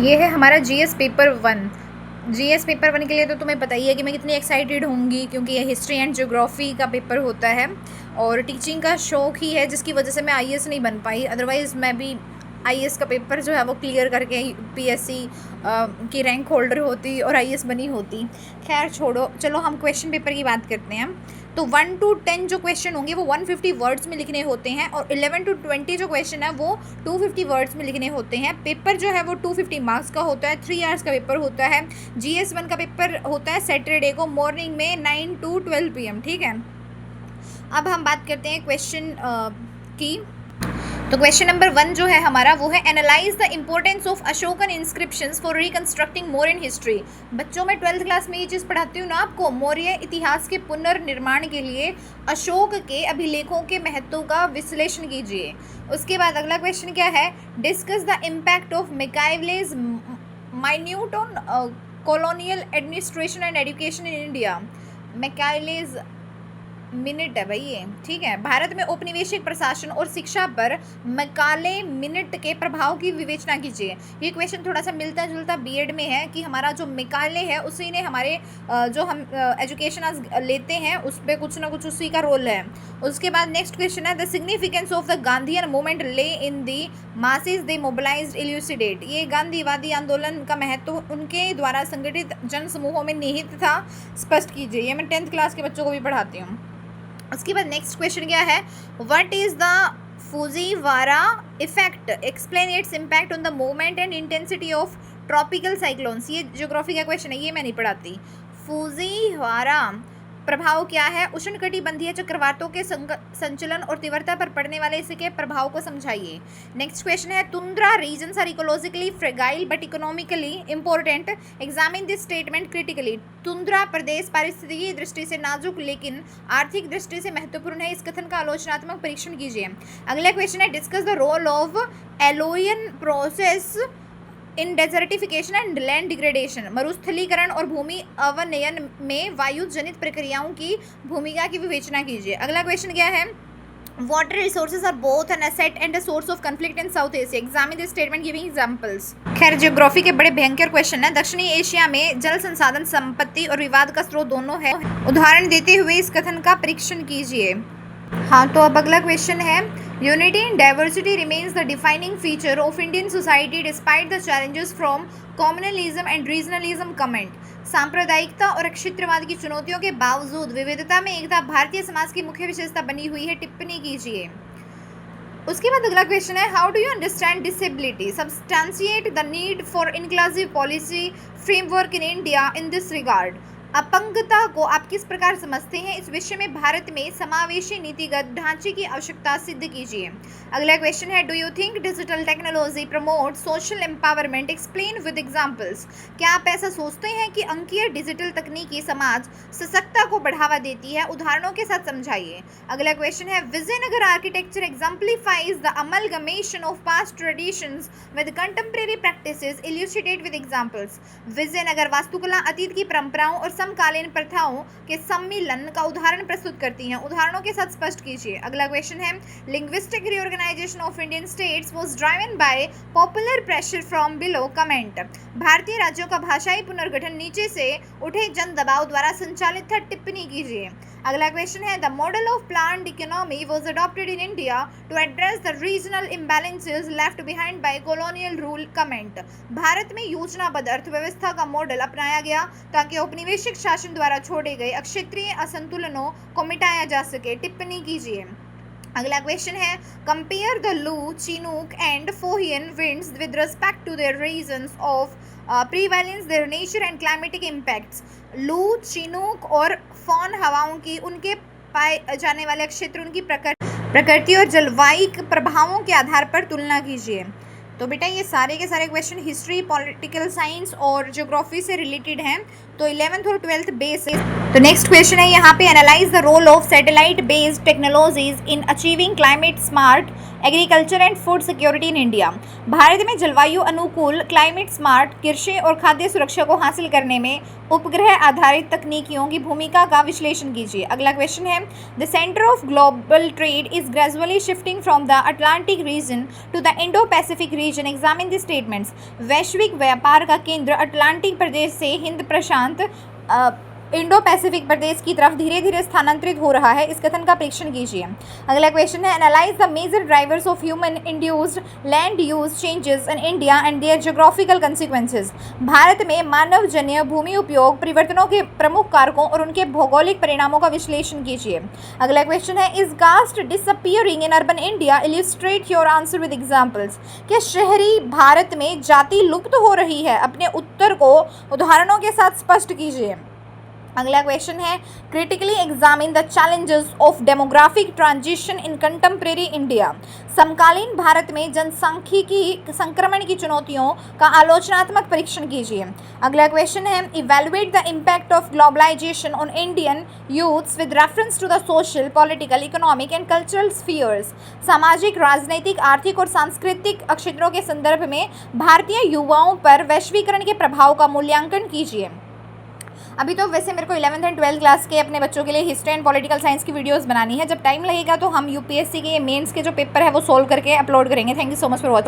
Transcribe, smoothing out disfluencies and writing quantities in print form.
ये है हमारा GS paper one. GS paper one के लिए तो तुम्हें पता ही है कि मैं कितनी एक्साइटेड होंगी, क्योंकि ये हिस्ट्री एंड ज्योग्राफी का पेपर होता है और टीचिंग का शौक ही है जिसकी वजह से मैं आईएएस नहीं बन पाई। अदरवाइज़ मैं भी आईएएस का पेपर जो है वो क्लियर करके पीएससी की रैंक होल्डर होती और आईएएस बनी होती। खैर छोड़ो, चलो हम क्वेश्चन पेपर की बात करते हैं। तो 1 to 10 जो क्वेश्चन होंगे वो 150 वर्ड्स में लिखने होते हैं और 11 to 20 जो क्वेश्चन है वो 250 वर्ड्स में लिखने होते हैं। पेपर जो है वो 250 मार्क्स का होता है। 3 आवर्स का पेपर होता है। जीएस वन का पेपर होता है सैटरडे को मॉर्निंग में 9 to 12 PM, ठीक है। अब हम बात करते हैं क्वेश्चन की। तो क्वेश्चन नंबर 1 जो है हमारा वो है analyse the importance of Ashokan inscriptions for reconstructing Mauryan history. बच्चों में 12th क्लास में ये चीज़ पढ़ाती हूँ ना आपको, मौर्य इतिहास के पुनर्निर्माण के लिए अशोक के अभिलेखों के महत्व का विश्लेषण कीजिए। उसके बाद अगला क्वेश्चन क्या है, discuss the impact of Macaulay's minute on colonial administration and education in India. Macaulay's minute है भाई ये, ठीक है। भारत में औपनिवेशिक प्रशासन और शिक्षा पर मैकाले मिनट के प्रभाव की विवेचना कीजिए। ये क्वेश्चन थोड़ा सा मिलता जुलता बीएड में है कि हमारा जो मैकाले है उसी ने हमारे जो हम एजुकेशन आज लेते हैं उस पर कुछ ना कुछ उसी का रोल है। उसके बाद नेक्स्ट क्वेश्चन है the significance of the Gandhian movement ले इन दी मासेस दे मोबिलाइज्ड इल्यूसिडेट। ये गांधीवादी आंदोलन का महत्व उनके द्वारा संगठित जन समूहों में निहित था, स्पष्ट कीजिए। ये मैं 10th क्लास के बच्चों को भी पढ़ाती हूँ। उसके बाद नेक्स्ट क्वेश्चन क्या है, what is the Fujiwara effect, explain its impact on the movement and intensity of tropical cyclones. ये ज्योग्राफी का क्वेश्चन है, ये मैं नहीं पढ़ाती। फुजीवारा प्रभाव क्या है, उष्णकटिबंधीय चक्रवातों के संचलन और तीव्रता पर पड़ने वाले इसके प्रभाव को समझाइए। नेक्स्ट क्वेश्चन है tundra regions are ecologically fragile but economically important, examine this statement critically. Tundra प्रदेश पारिस्थितिकी दृष्टि से नाजुक लेकिन आर्थिक दृष्टि से महत्वपूर्ण है, इस कथन का आलोचनात्मक परीक्षण कीजिए। अगला क्वेश्चन है discuss the role of aeolian process in desertification and land degradation. मरुस्थलीकरण और भूमि अवनयन में वायु जनित प्रक्रियाओं की भूमिका की विवेचना कीजिए। अगला क्वेश्चन क्या है, water resources are both an asset and a source of conflict in South Asia, examine this statement giving examples. खैर ज्योग्राफी के बड़े भयंकर क्वेश्चन है। दक्षिणी एशिया में जल संसाधन संपत्ति और विवाद का स्रोत दोनों है, उदाहरण देते हुए इस कथन का परीक्षण कीजिए। हाँ, तो अब अगला क्वेश्चन है unity in diversity remains the defining feature of Indian society despite the challenges from communalism and regionalism comment. सांप्रदायिकता और क्षेत्रवाद की चुनौतियों के बावजूद विविधता में एकता भारतीय समाज की मुख्य विशेषता बनी हुई है, टिप्पणी कीजिए। उसके बाद अगला क्वेश्चन है how do you understand disability, substantiate the need for inclusive policy framework in India in this regard. अपंगता को आप किस प्रकार समझते हैं, इस विषय में भारत में समावेशी नीतिगत ढांचे की आवश्यकता सिद्ध कीजिए। अगला क्वेश्चन है do you think digital technology promote social empowerment, explain with examples. क्या आप ऐसा सोचते हैं कि अंकीय डिजिटल तकनीकी समाज सशक्तता को बढ़ावा देती है, उदाहरणों के साथ समझाइए। अगला क्वेश्चन है Vijayanagara architecture exemplifies the amalgamation of past traditions with contemporary practices, elucidate with examples. Vijayanagara वास्तुकला अतीत की परंपराओं और समकालीन प्रथाओं के सम्मिलन का उदाहरण प्रस्तुत करती हैं, उदाहरणों के साथ स्पष्ट कीजिए। अगला क्वेश्चन है linguistic reorganisation of Indian states was driven by popular pressure from below, comment. भारतीय राज्यों का भाषाई पुनर्गठन नीचे से उठे जन दबाव द्वारा संचालित था, टिप्पणी कीजिए। अगला क्वेश्चन है the model of planned economy was adopted in India to address the regional imbalances left behind by colonial rule, comment. भारत में योजनाबद्ध अर्थव्यवस्था का मॉडल अपनाया गया ताकि औपनिवेशिक शासन द्वारा छोड़े गए क्षेत्रीय असंतुलनों को मिटाया जा सके, टिप्पणी कीजिए। अगला क्वेश्चन है compare the Loo, chinook and foehn winds with respect to their regions of prevalence, their nature and climatic impacts. Loo, chinook और फॉन हवाओं की उनके पाए जाने वाले क्षेत्र, उनकी प्रकृति और जलवायु प्रभावों के आधार पर तुलना कीजिए। तो बेटा ये सारे के सारे क्वेश्चन हिस्ट्री, पॉलिटिकल साइंस और ज्योग्राफी से रिलेटेड हैं। तो 11th और 12th बेस तो नेक्स्ट क्वेश्चन है यहाँ पे, analyse the role of satellite based technologies in achieving climate smart agriculture and food security in India. भारत में जलवायु अनुकूल क्लाइमेट स्मार्ट कृषि और खाद्य सुरक्षा को हासिल करने में उपग्रह आधारित तकनीकियों की भूमिका का विश्लेषण कीजिए। अगला क्वेश्चन है, the centre of global trade is gradually shifting from the Atlantic region to the Indo Pacific region, examine the statements. वैश्विक व्यापार का केंद्र अटलांटिक प्रदेश से हिंद प्रशांत इंडो पैसिफिक प्रदेश की तरफ धीरे धीरे स्थानांतरित हो रहा है, इस कथन का परीक्षण कीजिए। अगला क्वेश्चन है, analyse the major drivers of human induced land use changes in India and their geographical consequences. भारत में मानवजन्य भूमि उपयोग परिवर्तनों के प्रमुख कारकों और उनके भौगोलिक परिणामों का विश्लेषण कीजिए। अगला क्वेश्चन है, is caste disappearing in urban India, illustrate your answer with examples. क्या शहरी भारत में जाति लुप्त हो रही है? अपने उत्तर को उदाहरणों के साथ स्पष्ट कीजिए। अगला क्वेश्चन है, critically examine the challenges of demographic transition in contemporary India. समकालीन भारत में जनसांख्यिकी संक्रमण की चुनौतियों का आलोचनात्मक परीक्षण कीजिए। अगला क्वेश्चन है, evaluate the impact of globalisation on Indian youths with reference to the social, political, economic and cultural spheres. सामाजिक, राजनीतिक, आर्थिक और सांस्कृतिक क्षेत्रों के संदर्भ में भारतीय युवाओं पर वैश्वीकरण के प्रभाव का मूल्यांकन कीजिए। अभी तो वैसे मेरे को 11th एंड 12th क्लास के अपने बच्चों के लिए हिस्ट्री एंड पॉलिटिकल साइंस की वीडियोस बनानी है। जब टाइम लगेगा तो हम यूपीएससी के मेंस के जो पेपर है वो सोल्व करके अपलोड करेंगे। Thank you so much for watching.